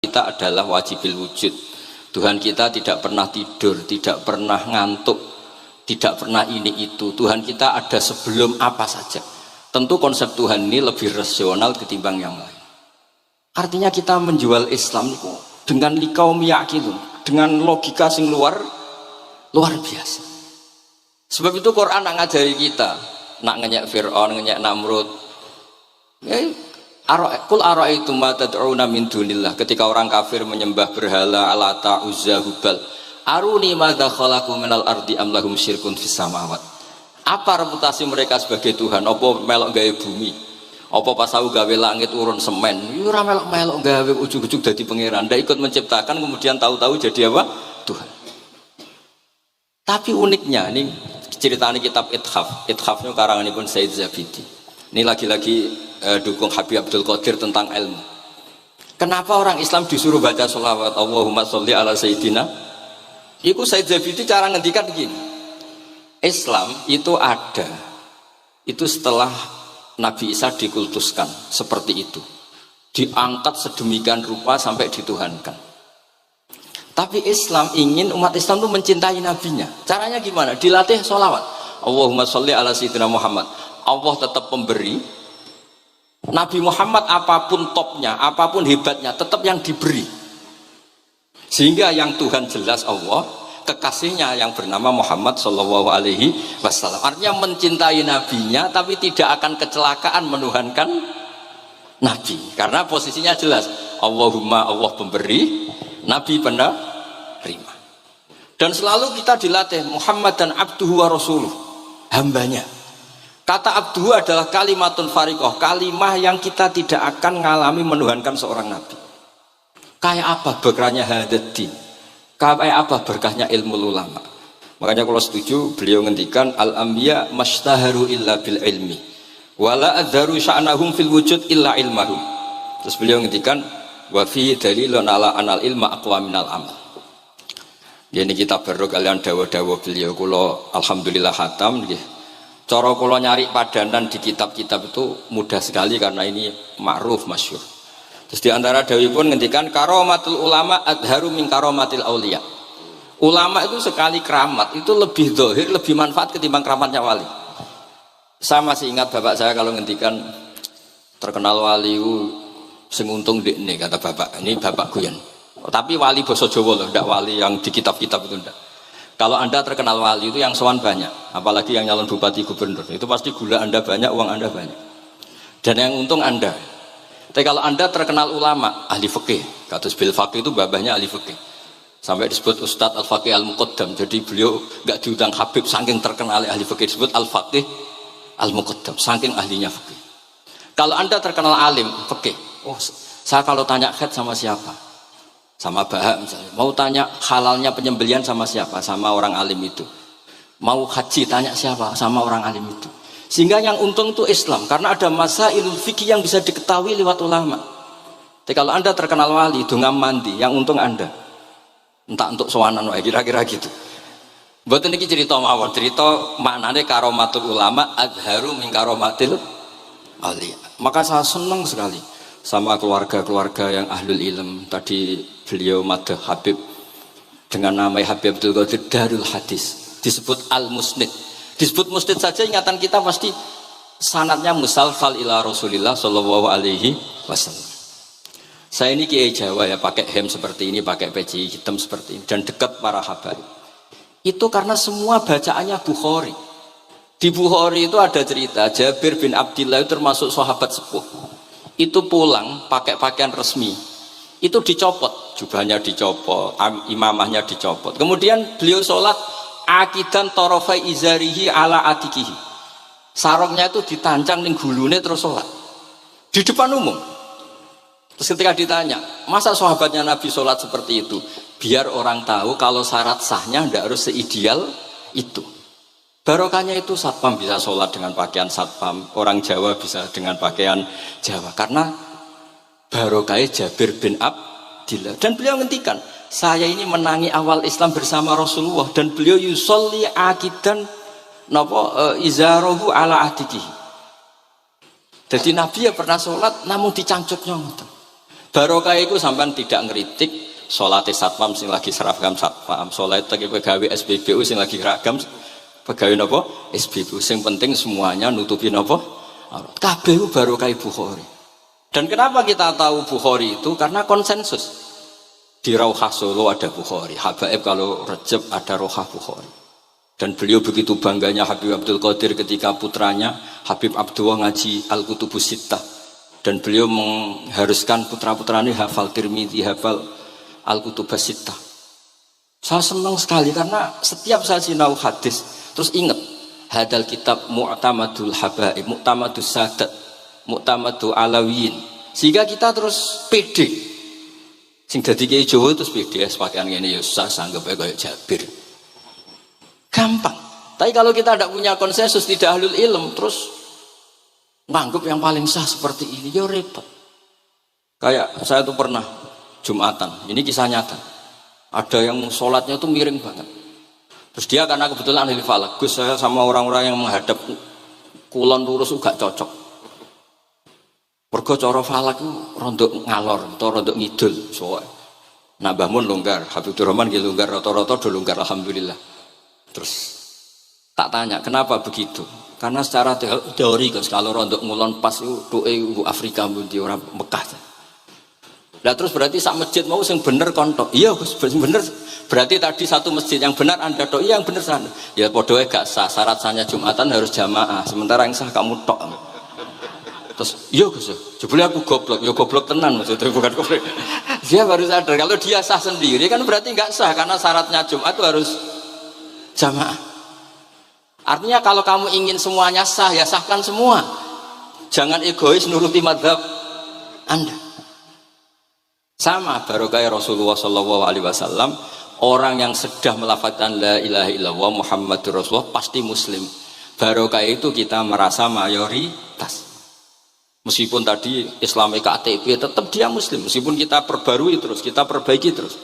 kita adalah wajibil wujud. Tuhan kita tidak pernah tidur, tidak pernah ngantuk, tidak pernah ini itu. Tuhan kita ada sebelum apa saja. Tentu konsep Tuhan ini lebih rasional ketimbang yang lain. Artinya kita menjual Islam itu dengan likaum yakin, dengan logika sing luar biasa. Sebab itu Quran nak ngajari kita, nak ngenyek Fir'aun, ngenyek Namrud. Kul ara'aitum ma tad'una min dunillah, ketika orang kafir menyembah berhala Alata, Uzza, Hubal, aruni madza khalaqu minal ardi am lahum syirkun fis samawat. Apa reputasi mereka sebagai Tuhan? Apa melok gawe bumi? Apa pas aku gawe langit urun semen? Ora melok-melok gawe ujug-ujug dadi pangeran. Ndak ikut menciptakan kemudian tahu-tahu jadi apa? Tuhan. Tapi uniknya ini ceritanya kitab Ithafnya karanganipun Said Zabidi. Ini lagi-lagi dukung Habib Abdul Qadir tentang ilmu. Kenapa orang Islam disuruh baca sholawat Allahumma sholli ala Sayyidina? Iku Said Zabidi cara ngendikan begini. Islam itu ada, itu setelah Nabi Isa dikultuskan seperti itu, diangkat sedemikian rupa sampai dituhankan. Tapi Islam ingin umat Islam itu mencintai nabinya. Caranya gimana? Dilatih sholawat Allahumma sholli ala Sayyidina Muhammad. Allah tetap pemberi. Nabi Muhammad apapun topnya, apapun hebatnya, tetap yang diberi. Sehingga yang Tuhan jelas Allah, kekasihnya yang bernama Muhammad Shallallahu Alaihi Wasallam. Artinya mencintai nabinya, tapi tidak akan kecelakaan menuhankan nabi. Karena posisinya jelas. Allahumma, Allah pemberi, nabi penerima. Dan selalu kita dilatih Muhammad dan abduhu wa rasuluh, hambanya. Kata abduhu adalah kalimatun fariqah, kalimah yang kita tidak akan mengalami menuhankan seorang nabi. Kayak apa berkahnya hadatin, kayak apa berkahnya ilmu ulama. Makanya kalau setuju beliau ngendikan al-anbiya mashtaharu illa bil ilmi wala adharu sya'nahum fil wujud illa ilmahum. Terus beliau ngendikan wa fi dalilun ala anal ilma aqwa minal amal. Ini kita baru kalian dawa-dawa beliau kula alhamdulillah khatam nggih. Cara kula nyari padanan di kitab-kitab itu mudah sekali karena ini ma'ruf masyhur. Terus di antara dawuhipun ngendikan karomatul ulama adharu min karomatil auliya. Ulama itu sekali keramat itu lebih zahir, lebih manfaat ketimbang keramatnya wali. Saya masih ingat bapak saya kalau ngendikan terkenal wali sing untung dekne kata bapak. Ini bapak guyon. Tapi wali basa Jawa loh, ndak wali yang di kitab-kitab itu ndak. Kalau Anda terkenal wali itu yang sowan banyak, apalagi yang nyalon bupati gubernur, itu pasti gula Anda banyak, uang Anda banyak. Dan yang untung Anda. Tapi kalau Anda terkenal ulama, ahli fikih, kados bil faqih itu babahnya ahli fikih. Sampai disebut Ustadz Al-Faqih Al-Muqaddam. Jadi beliau enggak diundang Habib saking terkenal ahli fikih, disebut Al-Faqih Al-Muqaddam, saking ahlinya fikih. Kalau Anda terkenal alim fikih, oh saya kalau tanya khed sama siapa? Sama Bahak misalnya, mau tanya halalnya penyembelian sama siapa? Sama orang alim itu. Mau haji tanya siapa? Sama orang alim itu. Sehingga yang untung itu Islam, karena ada masailul fikih yang bisa diketahui lewat ulama. Jadi kalau Anda terkenal wali, dungam mandi, yang untung Anda. Entah untuk sowanan wae kira-kira gitu. Mboten niki cerita mawon, cerita maknane karomatul ulama adharu min karomatil auliya. Maka saya senang sekali sama keluarga-keluarga yang ahlul ilm. Tadi beliau madah Habib dengan nama Habib Abdul Qadir Darul Hadis, disebut Al-Musnid. Disebut musnid saja ingatan kita pasti sanadnya musalsal ila Rasulillah Shallallahu Alaihi Wasallam. Saya ini kiai Jawa ya, pakai hem seperti ini, pakai peci hitam seperti ini, dan dekat para habaib. Itu karena semua bacaannya Bukhari. Di Bukhari itu ada cerita Jabir bin Abdillah itu termasuk sahabat sepuh. Itu pulang pakai pakaian resmi, itu dicopot, jubahnya dicopot, imamahnya dicopot. Kemudian beliau sholat akidan torofai izarihi ala atikihi. Sarungnya itu ditancang ning gulune terus sholat di depan umum. Terus ketika ditanya, masa sahabatnya Nabi sholat seperti itu? Biar orang tahu kalau syarat sahnya tidak harus seideal itu. Barokahnya itu satpam bisa sholat dengan pakaian satpam, orang Jawa bisa dengan pakaian Jawa, karena barokahnya Jabir bin Abdillah. Dan beliau ngendikan, saya ini menangi awal Islam bersama Rasulullah, dan beliau yusolli akidan izarohu ala atikihi. Jadi Nabi ya pernah sholat namun dicangcutnya. Barokah itu sampean tidak ngeritik salate satpam sing lagi seragam satpam, salat pegawai SPBU sing lagi seragam pegawai napa SPBU. Sing penting semuanya nutupi napa kabeh itu barokah Bukhari. Dan kenapa kita tahu Bukhari itu? Karena konsensus. Di Rauhah Solo ada Bukhari, Habaib kalau Rejab ada Rauhah Bukhari. Dan beliau begitu bangganya Habib Abdul Qadir ketika putranya Habib Abdullah ngaji Al-Kutubus Sittah. Dan beliau mengharuskan putra-putranya hafal Tirmidzi, hafal Al-Kutubus Sittah. Saya senang sekali karena setiap saya sinau hadis terus ingat hadal kitab Mu'tamadul Habaib, Mu'tamadus Sadat, Mu'tamadu Alawiyin, sehingga kita terus pede. Sing dadi kiai Jawa terus pede pakaian ngene ya usah sanggep kayak Jabir. Gampang. Tapi kalau kita tidak punya konsensus, tidak ahlul ilm, terus nganggep yang paling sah seperti ini, ya repot. Kayak saya tuh pernah Jumatan, ini kisah nyata. Ada yang sholatnya tuh miring banget. Terus dia karena kebetulan ahli falak, Gus saya sama orang-orang yang menghadap kulon lurus gak cocok. Mergo cara falak itu rondok ngalor atau rondok ngidul. Soalnya Mbah Mun longgar, Habib Rahman nggih longgar, rata-rata do longgar alhamdulillah. Terus tak tanya kenapa begitu? Karena secara teori kalau rondok ngulon pas itu doe Afrika bundi orang Mekah. Nah terus berarti sak masjid mau sing bener kontok. Iya Gus, bener. Berarti tadi satu masjid yang benar Anda tok, iya yang bener sana. Ya padha gak sah, syarat sahnya Jumatan harus jamaah. Sementara yang sah kamu tok. Terus iya Gus, jebule aku goblok, ya goblok tenan maksudnya bukan goblok. Dia baru sadar kalau dia sah sendiri kan berarti nggak sah karena syaratnya Jumat itu harus jamaah. Artinya kalau kamu ingin semuanya sah ya sahkan semua. Jangan egois nuruti madhab Anda. Sama barokah Rasulullah Shallallahu Alaihi Wasallam, orang yang sudah melafazkan la ilaha illallah Muhammadur Rasulullah pasti Muslim. Barokah itu kita merasa mayoritas. Meskipun tadi Islami KTP tetap dia Muslim, meskipun kita perbarui terus, kita perbaiki terus.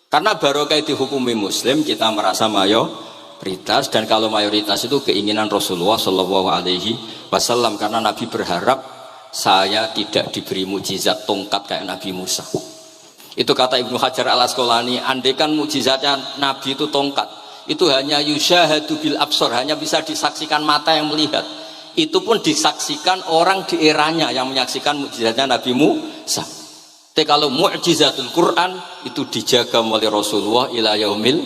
Karena barokah dihukumi Muslim, kita merasa mayoritas, dan kalau mayoritas itu keinginan Rasulullah Shallallahu Alaihi Wasallam, karena Nabi berharap saya tidak diberi mujizat tongkat kayak Nabi Musa. Itu kata Ibnu Hajar Al Asqalani, andaikan mujizatnya Nabi itu tongkat, itu hanya yusyahadu bil absor, hanya bisa disaksikan mata yang melihat. Itu pun disaksikan orang di eranya yang menyaksikan mukjizatnya Nabi Musa. Tapi kalau mukjizatul Quran itu dijaga oleh Rasulullah ila yaumil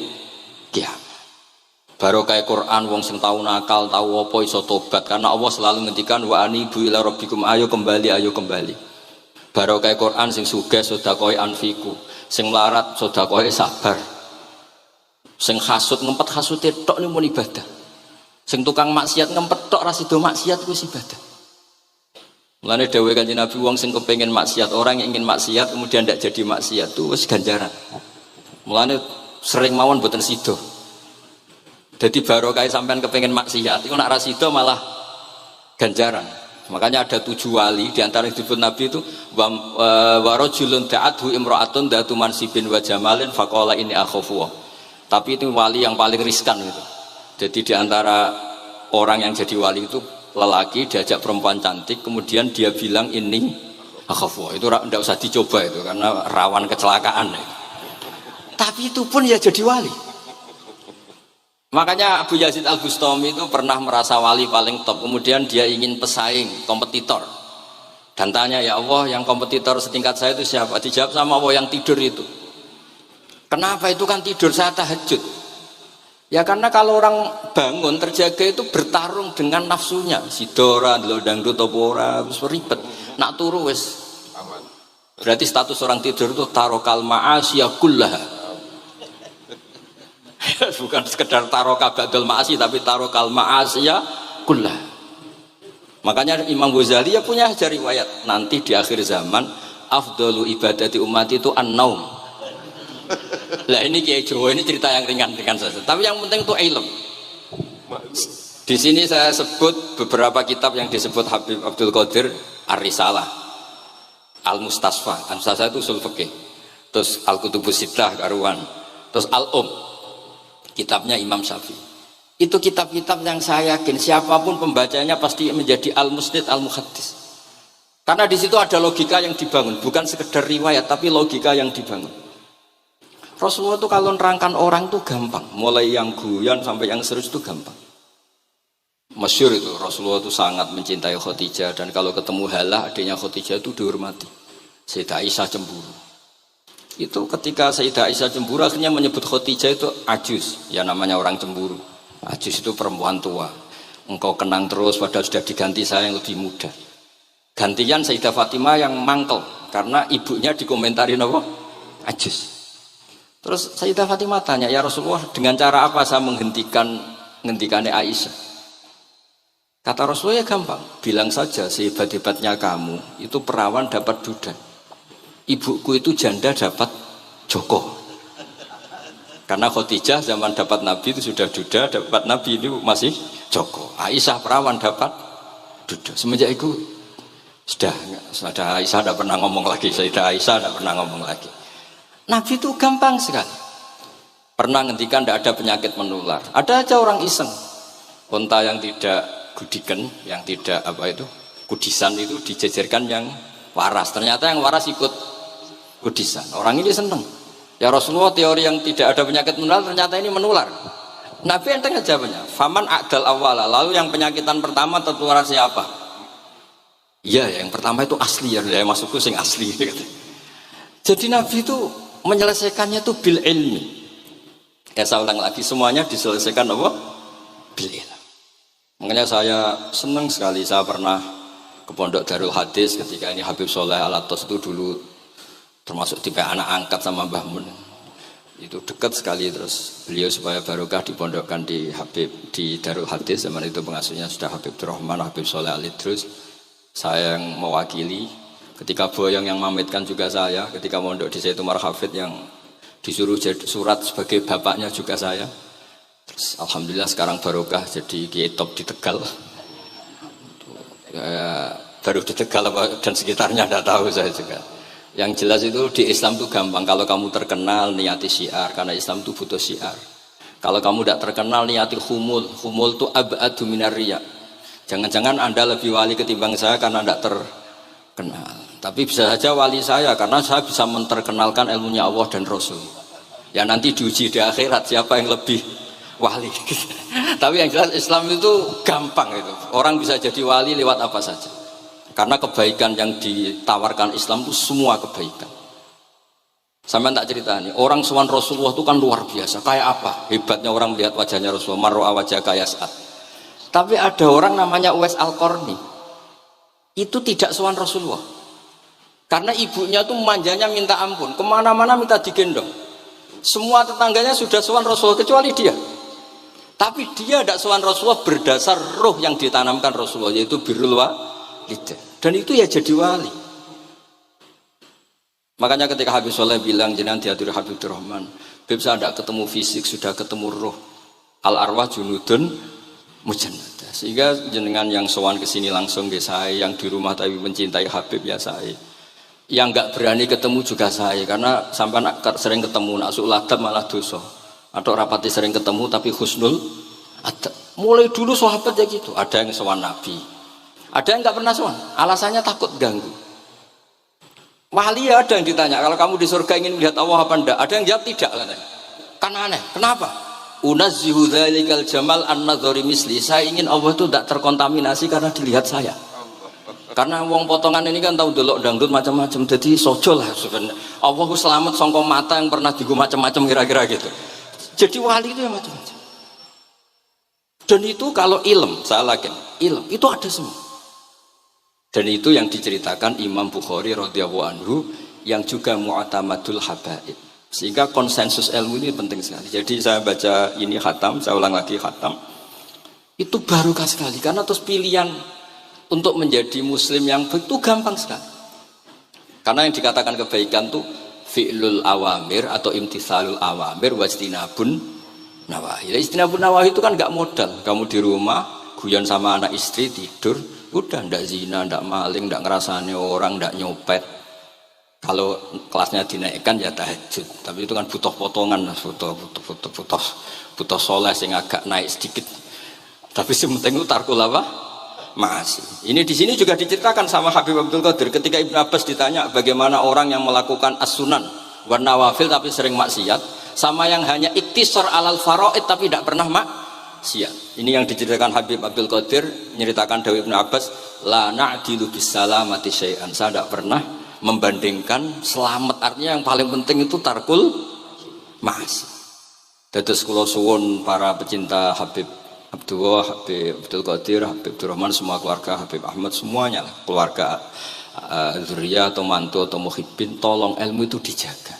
qiyamah. Barokah Quran wong sing tau nakal, tau apa iso tobat karena Allah selalu ngendikan wa anibu ila rabbikum, ayo kembali. Barokah Quran sing sugih sedekah anfiku, sing melarat sedekah sabar. Sing hasud ngempet hasute tok niku mun ibadah. Sing tukang maksiat ngempet tok ra sida maksiat kuwi ibadah. Mulane dawuh Kanjeng Nabi wong sing kepengin maksiat, orang yang ingin maksiat kemudian tidak jadi maksiat itu wis ganjaran. Mulane sering mawon boten sida. Jadi barokah sampean kepengin maksiat iku nek ra sida malah ganjaran. Makanya ada 7 wali di antara yang disebut Nabi itu wa rajulun da'athu imra'atun datu mansibin wa jamalin faqala inni akhafu. Tapi itu wali yang paling riskan gitu. Jadi di antara orang yang jadi wali itu lelaki diajak perempuan cantik, kemudian dia bilang ini akhafu. Itu tidak usah dicoba itu karena rawan kecelakaan. Tapi itu pun ya jadi wali. Makanya Abu Yazid Al Bustami itu pernah merasa wali paling top. Kemudian dia ingin pesaing, kompetitor. Dan tanya, ya Allah, yang kompetitor setingkat saya itu siapa? Dijawab sama Allah, yang tidur itu. Kenapa? Itu kan tidur, saya tahajud. Ya karena kalau orang bangun terjaga itu bertarung dengan nafsunya. Sidora, dangdut, topora, ribet. Nak turu wis. Berarti status orang tidur itu tarokal ma'asiyah kullaha. Bukan sekedar tarokal ba'dal ma'asi, tapi tarokal ma'asiyah kullaha. Makanya Imam Ghazali ya punya riwayat. Nanti di akhir zaman afdalu ibadati umat itu an-naum. Lah ini Kiai Jawa ini cerita yang ringan-ringan saja. Tapi yang penting itu ilmu. Di sini saya sebut beberapa kitab yang disebut Habib Abdul Qadir Ar-Risalah, Al-Mustasfa. Al-Mustasfa itu usul fikih. Terus Al-Kutubus Sittah karuan. Terus Al-Um. Kitabnya Imam Syafi'i. Itu kitab-kitab yang saya yakin siapapun pembacanya pasti menjadi Al-Musnid Al-Muhaddis. Karena di situ ada logika yang dibangun, bukan sekedar riwayat tapi logika yang dibangun. Rasulullah itu kalau nerangkan orang itu gampang, mulai yang guyon sampai yang serius itu gampang. Masyhur itu Rasulullah itu sangat mencintai Khadijah, dan kalau ketemu Halah adiknya Khadijah itu dihormati. Sayyidah Aisyah cemburu. Itu ketika Sayyidah Aisyah cemburu akhirnya menyebut Khadijah itu ajus, ya namanya orang cemburu. Ajus itu perempuan tua. Engkau kenang terus padahal sudah diganti saya yang lebih muda. Gantian Sayyidah Fatimah yang mangkel karena ibunya dikomentarin apa? Ajus. Terus Sayyidah Fatimah tanya, ya Rasulullah, dengan cara apa saya menghentikannya Aisyah? Kata Rasulullah, ya gampang, bilang saja sehebat-hebatnya kamu itu perawan dapat duda, ibuku itu janda dapat joko. Karena Khadijah zaman dapat Nabi itu sudah duda, dapat Nabi itu masih joko. Aisyah perawan dapat duda. Semenjak itu sudah Aisyah tidak pernah ngomong lagi, Sayyidah Aisyah tidak pernah ngomong lagi. Nabi itu gampang sekali. Pernah ngendikan tidak ada penyakit menular. Ada aja orang iseng, unta yang tidak gudikan, yang tidak kudisan itu dijejerkan yang waras. Ternyata yang waras ikut kudisan. Orang ini seneng. Ya Rasulullah, teori yang tidak ada penyakit menular ternyata ini menular. Nabi enteng jawabnya. Faman a'dal awala. Lalu yang penyakitan pertama tertular siapa? Iya, yang pertama itu asli ya. Masukku sing asli. Jadi Nabi itu menyelesaikannya itu bil ilmi. Ya saya ulang lagi, semuanya diselesaikan apa? Bil ilmi. Makanya saya senang sekali, saya pernah ke Pondok Darul Hadis ketika ini Habib Soleh Al-Atos itu dulu termasuk tipe anak angkat sama Mbah Mun. Itu dekat sekali, terus beliau supaya barokah dipondokkan di Darul Hadis. Zaman itu pengasuhnya sudah Habib Rahman, Habib Soleh Al-Idrus. Saya yang mewakili. Ketika Boyong yang mamitkan juga saya, ketika mondok di Sayyid Umar Hafid yang disuruh jadi surat sebagai bapaknya juga saya. Terus, alhamdulillah sekarang barokah jadi kiai top di Tegal. Ya, baru di Tegal dan sekitarnya tidak tahu saya juga. Yang jelas itu di Islam itu gampang. Kalau kamu terkenal niati syiar, karena Islam itu butuh syiar. Kalau kamu tidak terkenal niati humul itu ab'adu minar riya. Jangan-jangan Anda lebih wali ketimbang saya karena tidak terkenal. Tapi bisa saja wali saya karena saya bisa menterkenalkan ilmunya Allah dan Rasul. Ya nanti diuji di akhirat siapa yang lebih wali. Tapi yang jelas Islam itu gampang itu. Orang bisa jadi wali lewat apa saja. Karena kebaikan yang ditawarkan Islam itu semua kebaikan. Sampai tak cerita nih, orang sowan Rasulullah itu kan luar biasa. Kayak apa? Hebatnya orang melihat wajahnya Rasulullah. Marro'a wajah kayak saat. Tapi ada orang namanya Uwais Al-Qarni. Itu tidak sowan Rasulullah. Karena ibunya tuh manjanya minta ampun. Kemana-mana minta digendong. Semua tetangganya sudah sowan Rasulullah kecuali dia. Tapi dia tidak sowan Rasulullah berdasar roh yang ditanamkan Rasulullah, yaitu birrul walidain. Dan itu ya jadi wali. Makanya ketika Habib Soleh bilang jenengan diatur Habib Rahman, Habib saya tidak ketemu fisik, sudah ketemu roh. Al arwah junudun mujannada. Sehingga jenengan yang sowan ke sini langsung ke saya, yang di rumah tapi mencintai Habib ya saya. Yang nggak berani ketemu juga saya, karena sampai sering ketemu nak suladab malah dosa. Atau rapati sering ketemu tapi husnul adab. Mulai dulu sahabat ya gitu. Ada yang sowan Nabi, ada yang nggak pernah sowan, alasannya takut ganggu. Wali ya ada yang ditanya, kalau kamu di surga ingin melihat Allah apa enggak? Ada yang jawab tidak katanya. Kan aneh, kenapa? Unazzihu dzalikal jamal an-nadhari misli. Saya ingin Allah itu tidak terkontaminasi karena dilihat saya. Karena wong potongan ini kan tahu delok dangdut macam-macam, jadi sojo lah sebenarnya. Allah selamat songko mata yang pernah digu macam-macam kira-kira gitu. Jadi wali itu yang macam-macam. Dan itu kalau ilm, saya yakin ilm itu ada semua. Dan itu yang diceritakan Imam Bukhari radhiyallahu anhu yang juga mu'tamadul habaib. Sehingga konsensus ilmu ini penting sekali. Jadi saya baca ini khatam, saya ulang lagi khatam. Itu barokah sekali karena terus pilihan untuk menjadi muslim yang baik itu gampang sekali. Karena yang dikatakan kebaikan itu fi'lul awamir atau imtithalul awamir wajtinabun nawahi. Istinabun nawahi itu kan gak modal. Kamu di rumah guyon sama anak istri tidur, udah ndak zina, ndak maling, ndak ngerasani orang, ndak nyopet. Kalau kelasnya dinaikkan ya tahajud, tapi itu kan butuh potongan, butuh soleh yang agak naik sedikit. Tapi yang penting itu tarkul apa? Ma'asi. Ini di sini juga diceritakan sama Habib Abdul Qadir ketika Ibnu Abbas ditanya bagaimana orang yang melakukan as-sunan wa nawafil tapi sering maksiat, sama yang hanya iktisar alal faraid tapi tidak pernah maksiat. Ini yang diceritakan Habib Abdul Qadir, nyeritakan Dawud Ibnu Abbas, la na'dilu bisalamati syai'an. Saya tidak pernah membandingkan selamat, artinya yang paling penting itu tarkul ma'asi. Dados kula suwun para pecinta Habib Abdullah, Habib Abdul Qadir, Habib Abdurrahman, semua keluarga Habib Ahmad, semuanya keluarga zuriyah atau mantu atau muhibbin, tolong ilmu itu dijaga,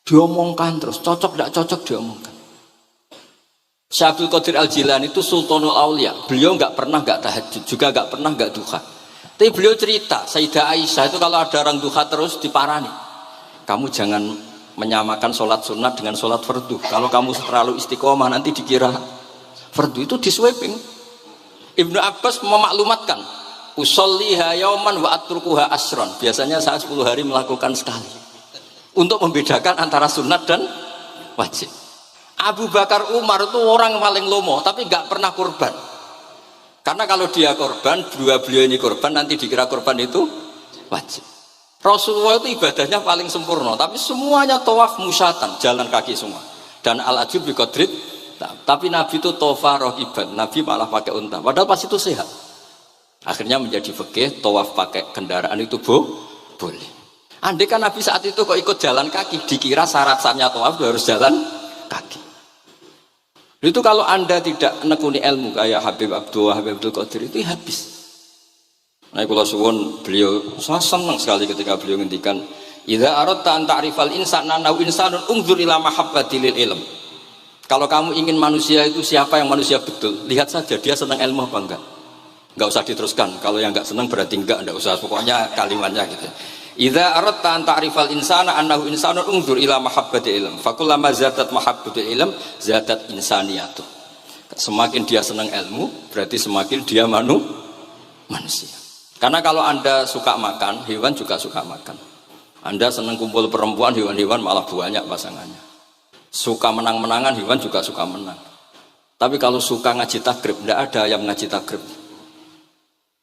diomongkan terus, cocok tidak cocok diomongkan. Syekh Abdul Qadir Al-Jilani itu Sultanul Aulia, beliau nggak pernah nggak tahajud, juga nggak pernah nggak duha. Tapi beliau cerita, Sayyidah Aisyah itu kalau ada orang duha terus diparani, kamu jangan menyamakan sholat sunat dengan sholat fardu, kalau kamu terlalu istiqomah nanti dikira fardu. Itu di sweeping. Ibnu Abbas memaklumatkan, usolliha yauman wa atrukuha asron. Biasanya saya 10 hari melakukan sekali, untuk membedakan antara sunat dan wajib. Abu Bakar Umar itu orang paling lomo tapi nggak pernah kurban, karena kalau dia korban, dua beliau ini korban, nanti dikira korban itu wajib. Rasulullah itu ibadahnya paling sempurna, tapi semuanya tawaf musyatan, jalan kaki semua, dan al-ajub bi qadrit. Tapi Nabi itu tofa rohiban, Nabi malah pakai unta, padahal pas itu sehat. Akhirnya menjadi fikih, tawaf pakai kendaraan itu boleh. Andai kan Nabi saat itu kok ikut jalan kaki, dikira syarat-syaratnya tawaf harus jalan kaki. Itu kalau Anda tidak menekuni ilmu kayak Habib Abdullah, Habib Abdul Qadir, itu habis. Nah, kula suwun beliau, saya senang sekali ketika beliau ngendikan, idza aradta an ta'rifal insana naw insanun unzur ila mahabbati lil ilm. Kalau kamu ingin manusia itu siapa yang manusia betul, lihat saja dia senang ilmu apa enggak. Enggak usah diteruskan, kalau yang enggak senang berarti enggak usah, pokoknya kalimatnya gitu. Idza aradta an ta'rifal insana annahu insanun unzur ila mahabbati ilm. Fakullama zadat mahabbatu ilm zadat insaniyatu. Semakin dia senang ilmu, berarti semakin dia manusia. Karena kalau Anda suka makan, hewan juga suka makan. Anda senang kumpul perempuan, hewan-hewan malah banyak pasangannya. Suka menang-menangan, hewan juga suka menang. Tapi kalau suka ngaji takrib, tidak ada yang ngaji takrib.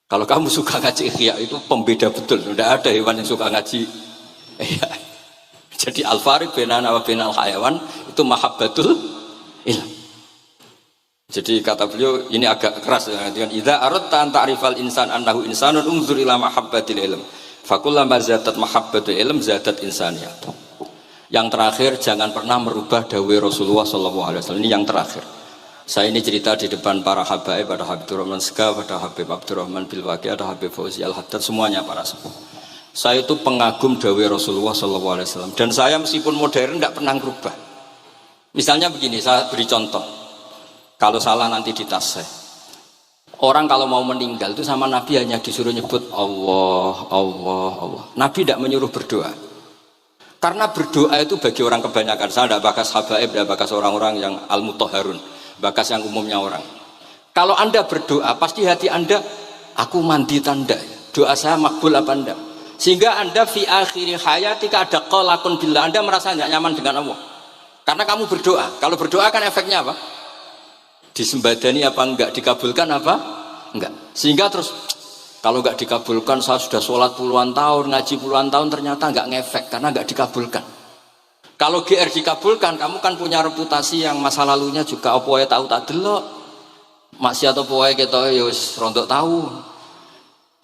Kalau kamu suka ngaji ihya, itu pembeda betul. Tidak ada hewan yang suka ngaji ihya. Jadi al-fariq bainana wa bainal hayawan itu mahabbatul ilm. Jadi kata beliau ini agak keras dengan idza aradta an ta'rifal insan annahu insanun unzur ila mahabbatil ilm. Fakullama zadat mahabbatul ilm zadat insaniyah. Yang terakhir, jangan pernah merubah dawai Rasulullah SAW. Ini yang terakhir. Saya ini cerita di depan para habaib, ada Habib Abdurrahman Segaf, ada Habib Abdurrahman Bilwaqi, ada Habib Fauzi Al-Haddad, semuanya para sepuh. Saya itu pengagum dawai Rasulullah SAW. Dan saya meskipun modern tidak pernah merubah. Misalnya begini, saya beri contoh. Kalau salah nanti ditasih. Orang kalau mau meninggal itu sama Nabi hanya disuruh nyebut Allah, Allah, Allah. Nabi tidak menyuruh berdoa. Karena berdoa itu bagi orang kebanyakan, saya tidak bakas habaib, tidak bakas orang-orang yang al-mutahharun, bakas yang umumnya orang. Kalau Anda berdoa, pasti hati Anda, aku mandi tanda, doa saya makbul apa enggak? Sehingga Anda fi akhiri hayatika ada qalakun billah, Anda merasa tidak nyaman dengan Allah. Karena kamu berdoa. Kalau berdoa kan efeknya apa? Disembadani apa enggak, dikabulkan apa? Enggak. Sehingga terus kalau nggak dikabulkan, saya sudah sholat puluhan tahun, ngaji puluhan tahun, ternyata nggak ngefek karena nggak dikabulkan. Kalau GR dikabulkan, kamu kan punya reputasi yang masa lalunya juga apa ya tahu tak delok. Maksiat apa ya kita ya wis rontok tahu.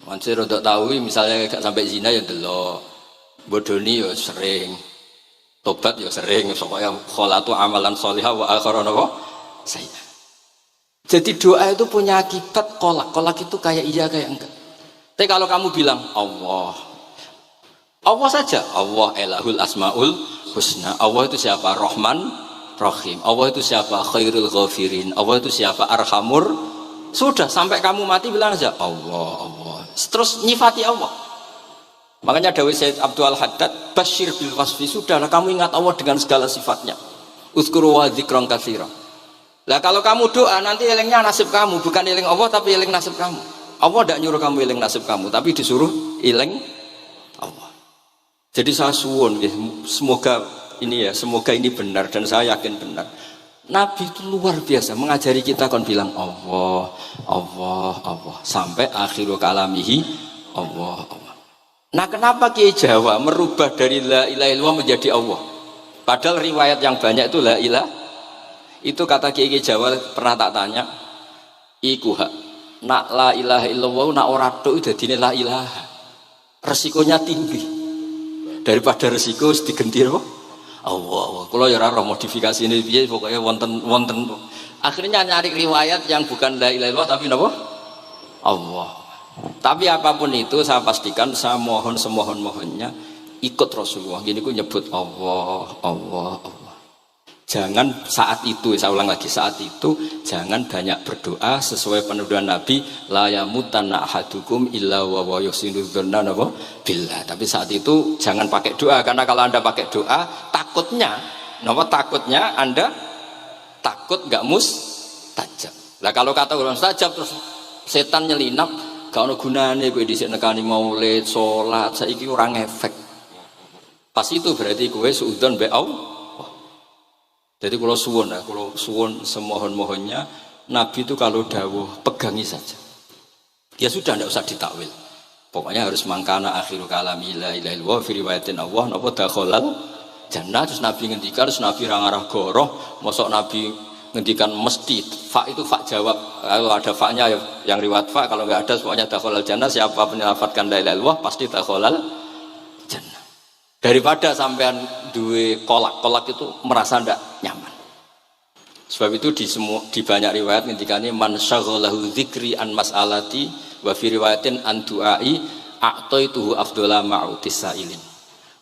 Masih rontok tahu misalnya gak sampai zina ya delok. Bodoni ya sering. Tobat ya sering, pokoknya kholatu amalan sholihah wa akhiran apa? Saya. Jadi doa itu punya akibat kolak. Kolak itu kayak iya kayak enggak. Tapi kalau kamu bilang Allah, Allah saja, Allah elahul asmaul husna. Allah itu siapa? Rahman, Rahim. Allah itu siapa? Khairul ghafirin. Allah itu siapa? Arhamur. Sudah, sampai kamu mati bilang aja Allah, Allah. Terus nyifati Allah. Makanya Dawei Sayyid Abdul Haddad, Bashir bil wasfi, sudahlah kamu ingat Allah dengan segala sifatnya. Uzkuru wa dzikran katsira. Lah kalau kamu doa nanti elingnya nasib kamu, bukan eling Allah tapi eling nasib kamu. Allah tidak nyuruh kamu eling nasib kamu, tapi disuruh eling Allah. Jadi saya suwun, semoga ini benar dan saya yakin benar. Nabi itu luar biasa mengajari kita kon bilang Allah, Allah, Allah sampai akhirul kalamihi Allah, Allah. Nah, kenapa Kiai Jawa merubah dari la ilaha illallah menjadi Allah? Padahal riwayat yang banyak itu la ilah. Itu kata Kiai Jawa pernah tak tanya, iku hak nak la ilaha illallah nak ora tok dadine la ilaha. Resikonya tinggi. Daripada resiko digenti apa? Allah. Kalau ya ora modifikasi ini piye pokoknya wonten. Akhirnya nyari riwayat yang bukan la ilaha illallah tapi napa? Allah. Tapi apapun itu saya pastikan saya mohon semohon-mohonnya ikut Rasulullah. Gini ku nyebut Allah, Allah, Allah. Jangan saat itu, saya ulang lagi, saat itu jangan banyak berdoa sesuai penuduhan Nabi la yamutanna ahadukum illa wa yuhsinu dzanna billah. Tapi saat itu jangan pakai doa, karena kalau Anda pakai doa takutnya Anda takut gak mustajab. Lah kalau kata orang mustajab terus setan nyelinap gak ono gunane kowe dhisik nekani maulid, salat, saiki ora ngefek. Pas itu berarti kowe suudzon be Allah. Jadi kalau suwun semohon-mohonnya Nabi itu kalau dawuh pegangi saja. Ya sudah, tidak usah ditakwil. Pokoknya harus mangkana akhirul kalami la ilaha illallah fi riwayatin Allah napa dakhalal jannah. Terus Nabi ngendikan, terus Nabi ra ngarah goroh, mosok Nabi ngendikan mesti fa itu fa jawab. Kalau ada fa-nya yang riwayat fa, kalau enggak ada pokoknya dakhalal jannah, siapa menyelafatkan la ilaha illallah pasti dakhalal jannah. Daripada sampean duwe kolak itu merasa ndak nyaman. Sebab itu di banyak riwayat ngendikane man syaghalahu dzikri an mas'alati wa fi riwayatin an du'ai a'taituhu afdhala ma'utis sa'ilin.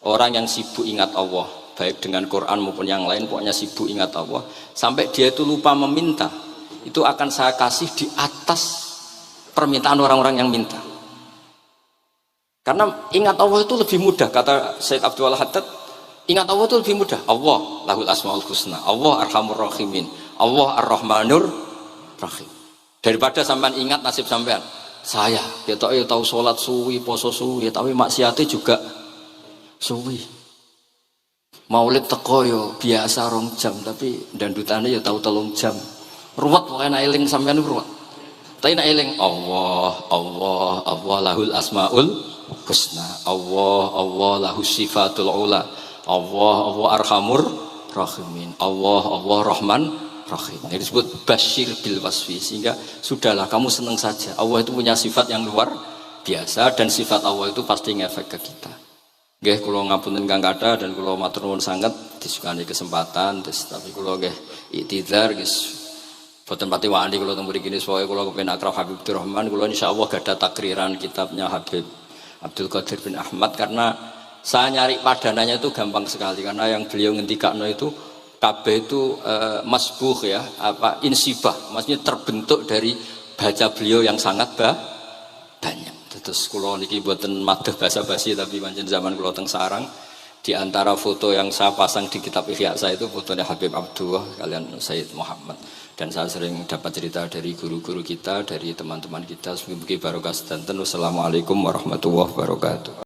Orang yang sibuk ingat Allah, baik dengan Quran maupun yang lain, pokoknya sibuk ingat Allah sampai dia itu lupa meminta, itu akan saya kasih di atas permintaan orang-orang yang minta. Karena ingat Allah itu lebih mudah, kata Syekh Abdul Haddad, ingat Allah itu lebih mudah. Allah lahul asmaul husna, Allah arhamur rahimin, Allah ar-rahmanur rahim. Daripada sampean ingat nasib sampean, saya ketoke tahu sholat suwi, poso suwi, tapi maksiate juga suwi. Maulid teko yo biasa 2 jam, tapi dandutane yo tahu 3 jam. Ruwet pokoke nek eling sampean ruwet. Tapi nek eling Allah, Allah, Allah lahul asmaul husna, Allah, Allah lahu sifatul ula, Allah, Allah arhamur rahimin, Allah, Allah rahman rahim. Ini disebut basyir bil wasfi, sehingga sudahlah kamu senang saja. Allah itu punya sifat yang luar biasa dan sifat Allah itu pasti ngefek ke kita. Nggih kula ngapunten Kang Kata dan kula matur nuwun sanget disukani kesempatan, tapi kula nggih iktidar guys. Boten pati wani kula teng mriki niki pokoke kula kepen akrab Habib Abdurrahman, kula insyaallah gadah takriran kitabnya Habib Abdul Qadir bin Ahmad, karena saya nyari padanannya itu gampang sekali, karena yang beliau ngendikakno itu kabeh itu masbuh ya, apa insibah, maksudnya terbentuk dari baca beliau yang sangat banyak. Terus kula niki boten madah basa-basi, tapi pancen zaman kula teng sarang, di antara foto yang saya pasang di kitab Ihya saya itu fotonya Habib Abdullah kalian Sayyid Muhammad. Dan saya sering dapat cerita dari guru-guru kita, dari teman-teman kita. Semoga barokah sedanten. Wassalamualaikum warahmatullahi wabarakatuh.